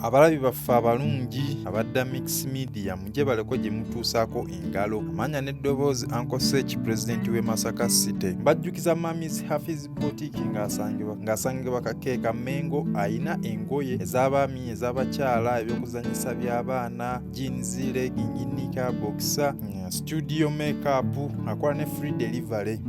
abalabi baffe abalungi abadda Mix Media mujje baleko gye mutuusaako engalo. Amanya n'eddoboozi Uncle Sech President w'e Masaka City. Mbajjukiza Mami's Hafiz Boutique ng'asangibwa Kakeeka Mengo ayina engoye ez'abaami ez'abakyala ebyokuzanyisa by'abaana jeans legging nika boxer studio makeup akola ne free delivery.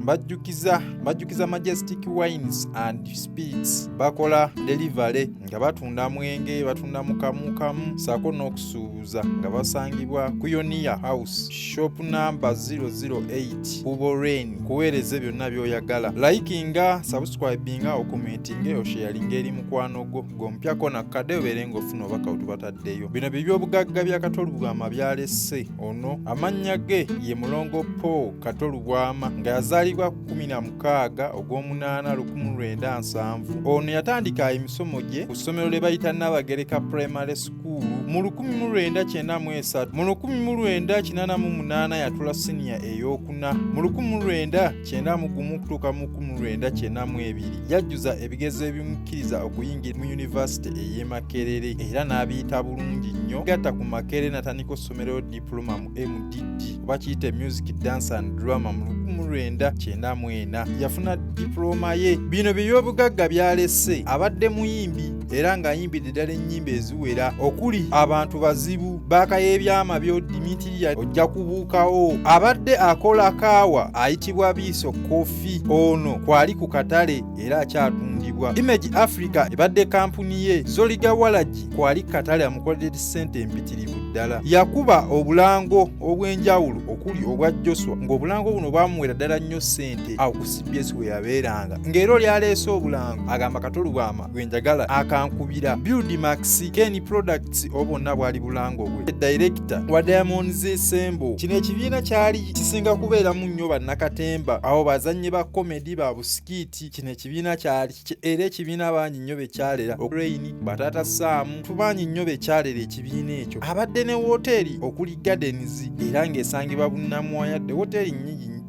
Mbajjukiza Majestic Wines and Spirits bakola delivery nga batunda mwenge batunda mukamu saako n'okusuubuza nga basangibwa ku Yoniya House shop number 008 Uborrain. Kuweereza byonna by'oyagala, likinga, subscribinga, okumentinga, osharinga eri mukwano gompyako na kadde obeere ng'ofuna obaka otubataddeyo. Bino by'ebyobugagga bya Kato Lubwama Byalese. Ono amannya ge ye Mulongo Po Kato Lubwama nga yazaalibwa 16 ogw'omunaana 1907. Ono yatandika emisomo gye ku ssomero lye bayita Nabagereka Primary School mu 1993. Mu 1988 yatula senior ey'okuna. Mu 1991 kutuuka mu 1992 yajjuza ebigezo ebimukkiriza okuyingira mu University ey'e Makerere era n'abiyita bulungi nnyo. Gatta ku Makerere natandika essomero diploma mu MDD oba kiyite Music Dance and Drama mu 1994 yafuna diploma ye. Bino by'ebyobugagga byalese abadde muyimbi era ng'ayimbidde ddala ennyimba eziwera okuli abantu bazibu baakayebyama by'odimitiria ojja kubuukawo. Abadde akola kaawa ayitibwa Biso Coffee. Ono kwali ku katale era akyatundibwa. Image Africa ebadde kampuni ye. Zoliga Walaji kwali katale amukoledde ssente empitirivu ddala. Yakuba obulango obw'enjawulo okuli obwa Joshua ng'obulango buno bwamuwera ddala nnyo ssente awo ku CBS we yabeeranga. Ng'era oli aleese obulango agamba Kato Lubwama gwe njagala akankubira. Build Max Ken Products obonna bwali bulango bwe. Director wa Diamonds Sembo. Kino ekibiina kyali kisinga kubeeramu nnyo bannakatemba awo bazannyi ba comedy ba busikiti. Kino ekibiina kyali era ekibiina bangi nnyo bekyalera Rain Batata Sam tubanyi nnyo bekyalera ekibiina ekyo. Abadde ne wooteri okuli Gardens era ng'esangibwa Bunnamwaya. Wooteri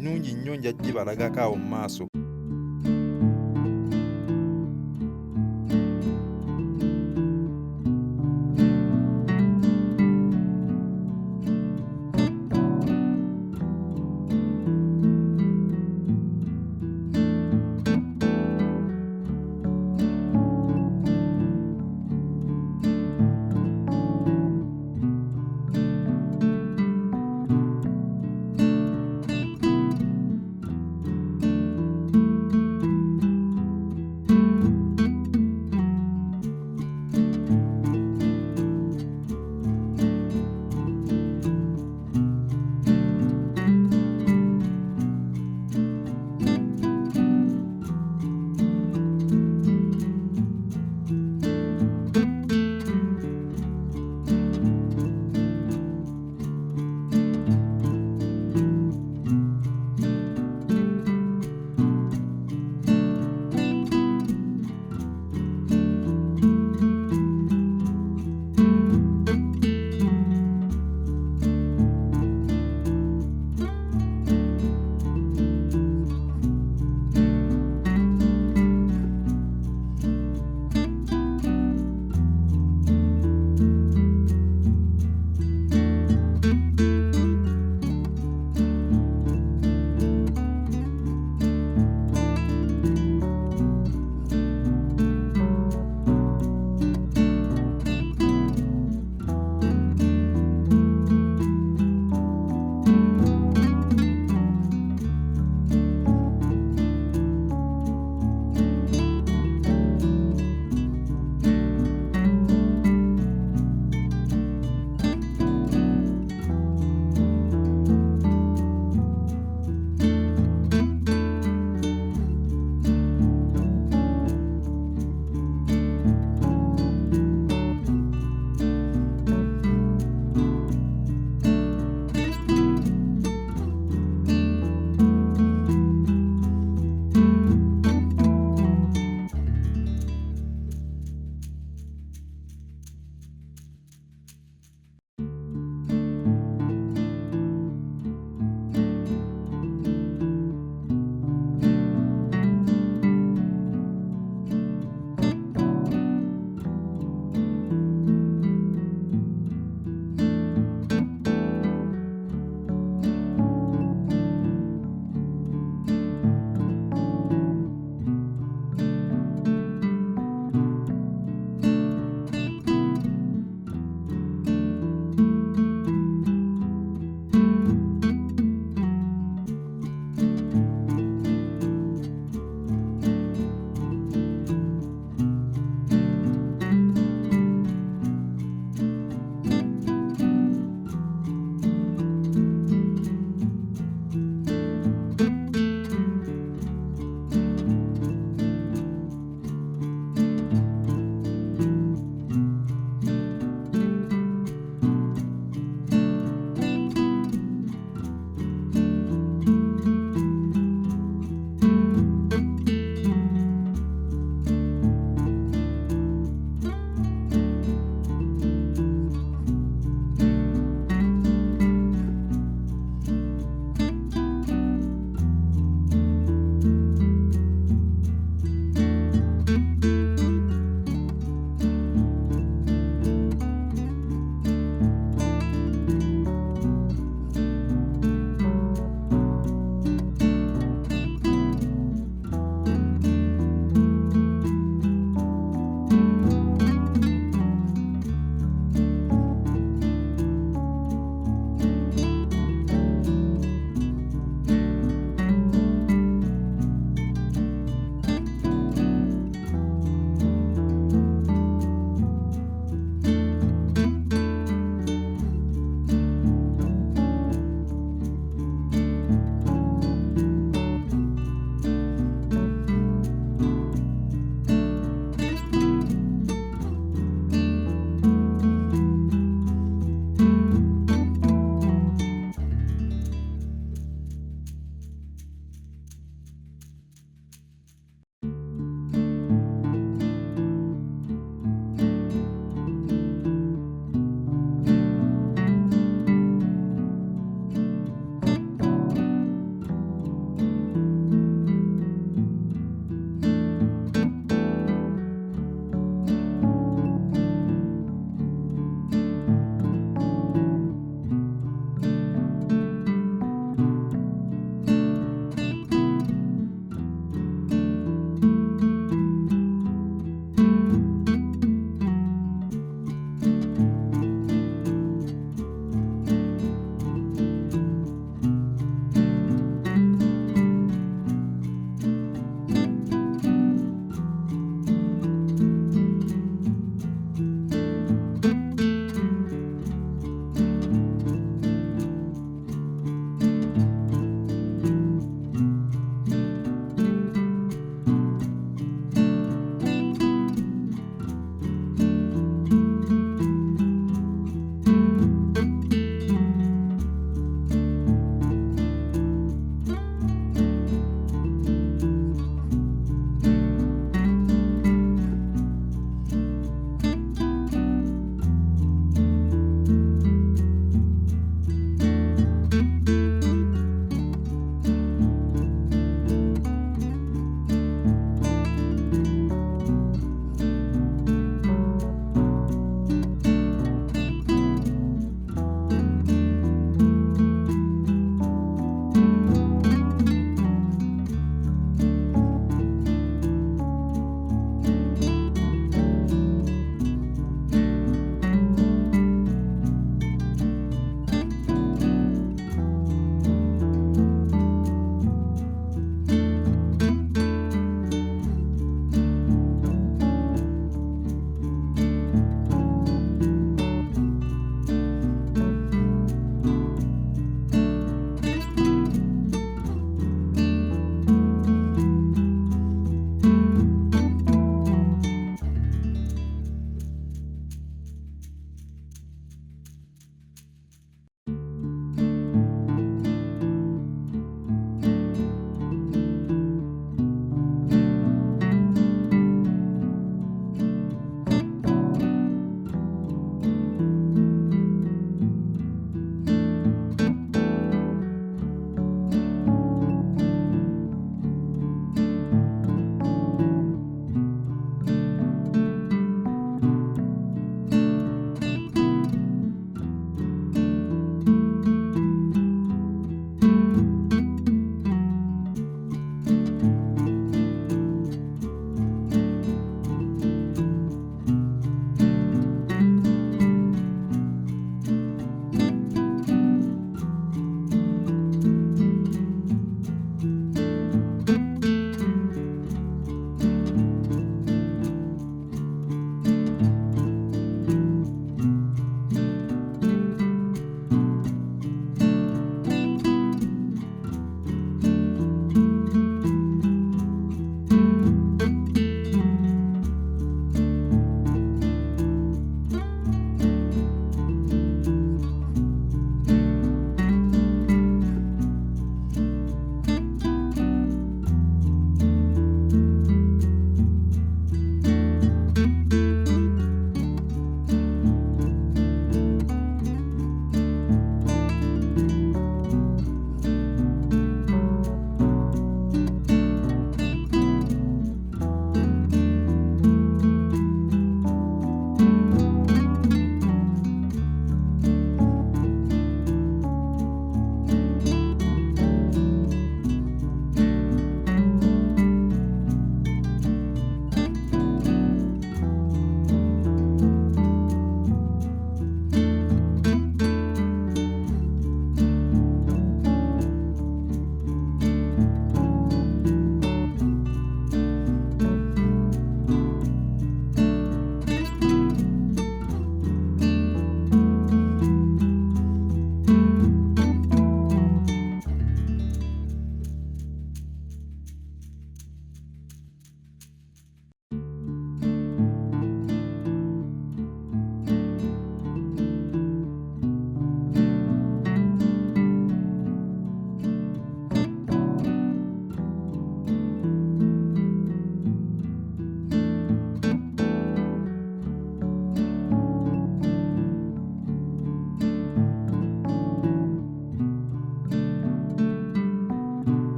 nnungi nnyo njajje balagako awo mu maaso.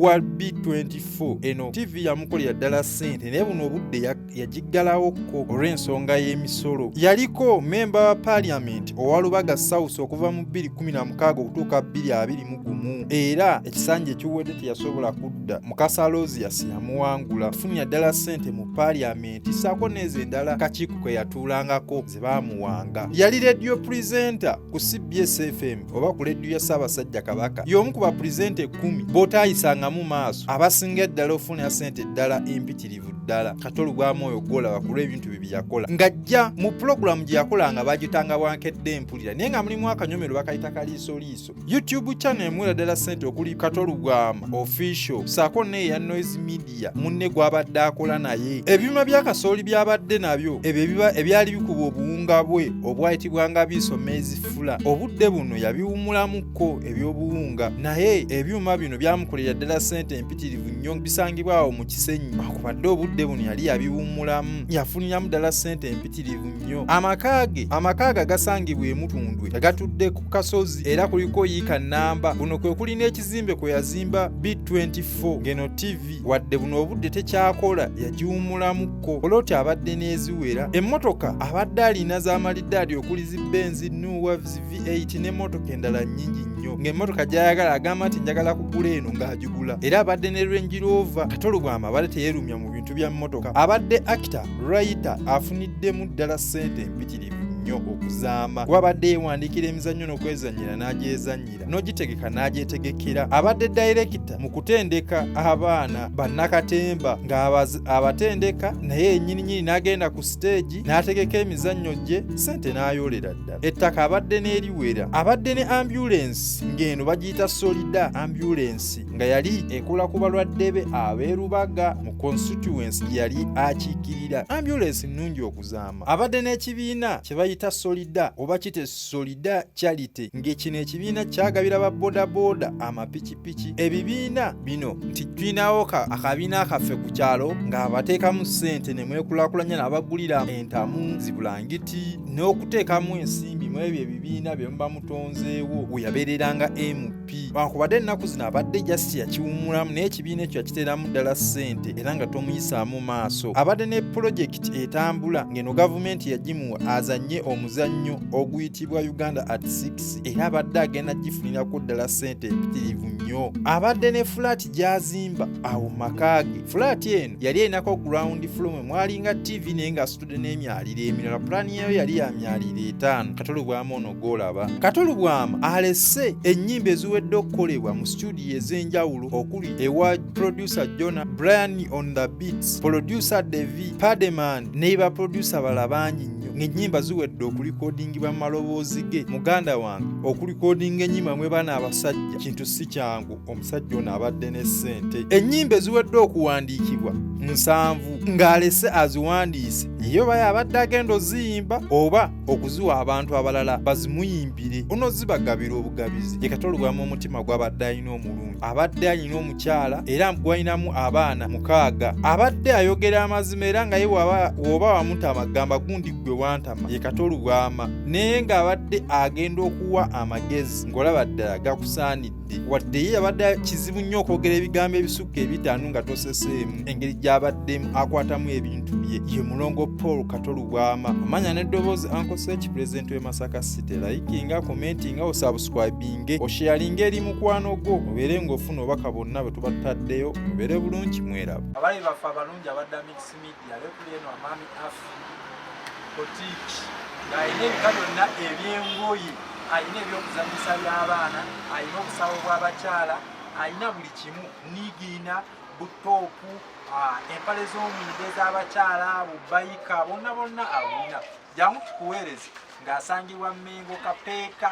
wa B24 eno TV yamukolera ddala ssente naye buno obudde yagiggalawokko olw'ensonga y'emisolo. Yaliko memba wa Parliament owa Lubaga South okuva mu 2016 okutuuka 2021 era ekisanja ekiwedde teyasobola kudda. Mukasa Rosias yamuwangula afunira ddala ssente mu Parliament saako nezo endala kakiiko kwe yatuulangako ze baamuwanga. Yali radio presenter ku CBS FM oba ku radio ya Ssaabasajja Kabaka y'omu ku bapresenter 10 b'otaayisangamu maaso abasinga eddala ofunira ssente ddala empitirivu ddala. Kato Lubwama oyo gw'olaba ku lw'ebintu bye yakola ng'ajja mu pulogulamu gye yakolanga bagitanga bwankedde mpulira naye nga mulimu akanyomero bakayita kaliisoliiso. YouTube channel emwera ddala ssente okuli Kato Lubwama official saako ne ya Noise Media munne gw'abadde akola naye. Ebyuma bya kasooli byabadde nabyo ebyo ebyali bikuba obuwunga bwe obwayitibwanga bisomeezi fula obudde buno yabiwumulamukko eby'obuwunga naye ebyuma bino byamukolera ddala ssente empitirivu nnyo bisangibwa awo mu Kisenyi akubadde obudde buno yali yabiwumulamu yafuniramu ddala ssente empitirivu nnyo. Amakaage gasangibwa emutundwe yagatudde ku kasozi era kuliko yiika nnamba buno kwe kuli n'ekizimbe kwe yazimba B24 ngeno TV wadde buno obudde tekyakola yagiwumulamukko olwoti abadde n'eziwera. Emmotoka abadde alina z'amalidaadi okuli zi Benz, Nuwaves, V8 n'emmotoka endala nnyingi nnyo ng'emmotoka gy'ayagala agamba nti njagala kugula eno ng'agigula era abadde ne Range Rover. Kato Lubwama abadde teyeerumya mu bintu bya mmotoka abadde actor writer afuniddemu ddala ssente empitirivu nnyo okuzaama wabadde yeewandiikira emizannyo n'okwezannyira n'agyezannyira n'ogitegeka n'agyetegekera. Abadde director mu kutendeka abaana bannakatemba ng'abatendeka naye ennyininyini n'agenda ku stage n'ategeka emizannyo gye ssente n'ayolera ddala. Ettaka abadde n'eriwera. Abadde ne ambulance ng'eno bagiyita Solida ambulance nga yali ekola ku balwadde be ab'e Lubaga mu constituency gye yali akiikirira. Ambulance nnungi okuzaama. Abadde n'ekibiina kye bayita Solida oba kite Solida Charity ng'ekino ekibiina kyagabira ba bodaboda amapikipiki. Ebibiina bino nti tulinawo akabiina akaffe ku kyalo ng'abateekamu ssente ne mwekulaakulanya n'abagulira entamu zibulangiti n'okuteekamu ensimbi mu ebyo ebibiina bye muba mutonzeewo we yabeereranga MP. Wakubadde ennaku zino abadde jasi yakiwumulamu naye ekibiina ekyo yakiteeramu ddala ssente era nga tomuyisaamu maaso. Abadde ne pulojekiti etambula ng'eno gavumenti yagimuwa azannye omuzannyo oguyitibwa Uganda at 6 era abadde agenda gifunirako ddala ssente empitirivu nnyo. Abadde ne flat gy'azimba awo makaage. Flat eno yali erinako ground floor mwe mwalinga TV naye nga asitudde n'emyaliro emirala. Pulaani eyo yali ya myaliro 5. Kato Lubwama ono gw'olaba. Kato Lubwama alese ennyimba eziwedde okukolebwa mu studio ez'enjawulo okuli ewa producer Jonah, Brian on the beats, producer Devi, Pademan ne ba producer bala bangi nnyo ng'ennyimba ziwedde okulikodingibwa mu maloboozi ge. Muganda wange okulikodinga ennyimba mwe bana abasajja kintu si kyangu. Omusajja ono abadde ne ssente. Ennyimba eziwedde okuwandiikibwa 7 ng'alese aziwandiise iyo baya abadde agenda oziyimba oba okuziwa abantu abalala bazimuyimbire ono zibagabira obugabizi. Ye Kato Lubwama omutima gw'abadde alina omulungi. Abadde alina omukyala era gwalinamu abaana 6. Abadde ayogera amazima era nga ye woba wamuta amagamba gundi gwe wantama. Ye Kato Lubwama naye ng'abadde agenda okuwa amagezi ng'olaba ddala gakusaanidde wadde ye abadde kizibu nnyo okwogera ebigambo ebisukka 5 nga toseseemu engeri gy'abaddemu akwatamu ebintu bye. Ye mulongo Paul Kato Lubwama amanya n'eddoboozi Uncle Search President w'e Masaka City. Likinga, commentinga, osubscribinge, osharinga eri mukwano gwo obeere ng'ofuna obubaka bwonna bwe tuba tutaddeyo. Mubeere bulungi mweraba. Abali baffe abalungi abadda Mix Media lekuli eno Amami Afi Boutique ng'alina ebika byonna eby'engoye, alina ebyokuzanyisa by'abaana, alina obusawo bw'abakyala, alina buli kimu. Nigiina, butoopu, empale z'omwenge ez'abakyala, bubayika bonna awulina. Jangu tukuweereze ng'asangibwa Mengo Kapeeka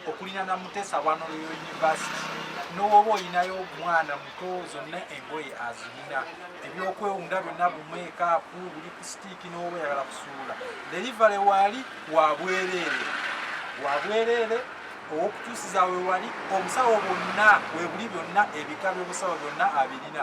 okulina na Mutesa wano Royal University. N'oba olinayo omwana muto zonna engoye azirina. Ebyokwewunda byonna bumekaapu buli ku sitiiki n'oba oyagala kusuula. Delivery wali wabwereere okutuusiza we wali. Obusawo bwonna webuli byonna ebika by'obusawo byonna abirina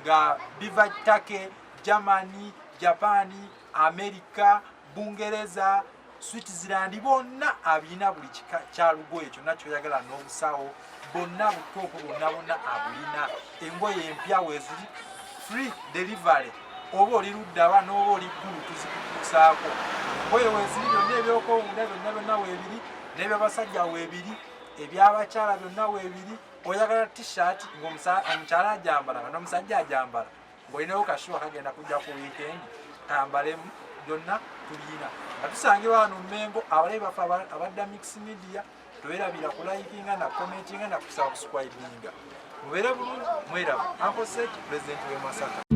nga biva Turkey, Germany, Japan, America, Bungereza, Switzerland bonna abina buli kika kya lugoye kyonna kyoyagala n'obusawo bonna butuufu bonna abulina. Engoye empya weeziri free delivery oba oli luddawa n'oba oli ggulu tuzikutuusaako. Engoye weeziri byonna eby'okwewunda byonna weebiri n'eby'abasajja weebiri eby'abakyala byonna weebiri. Oyagala t-shirt ng'omukyala agyambala nga n'omusajja agyambala ng'olinawo kashuwa kagenda kujja ku weekend kambalemu byonna tulina nga tusangibwa wano Mmengo. Abalabi baffe abadda Mix Media towerabira kulayikinga na commentinga na kusubscribinga. Mubeere bulungi mweraba. Uncle Sech, President w'e Masaka.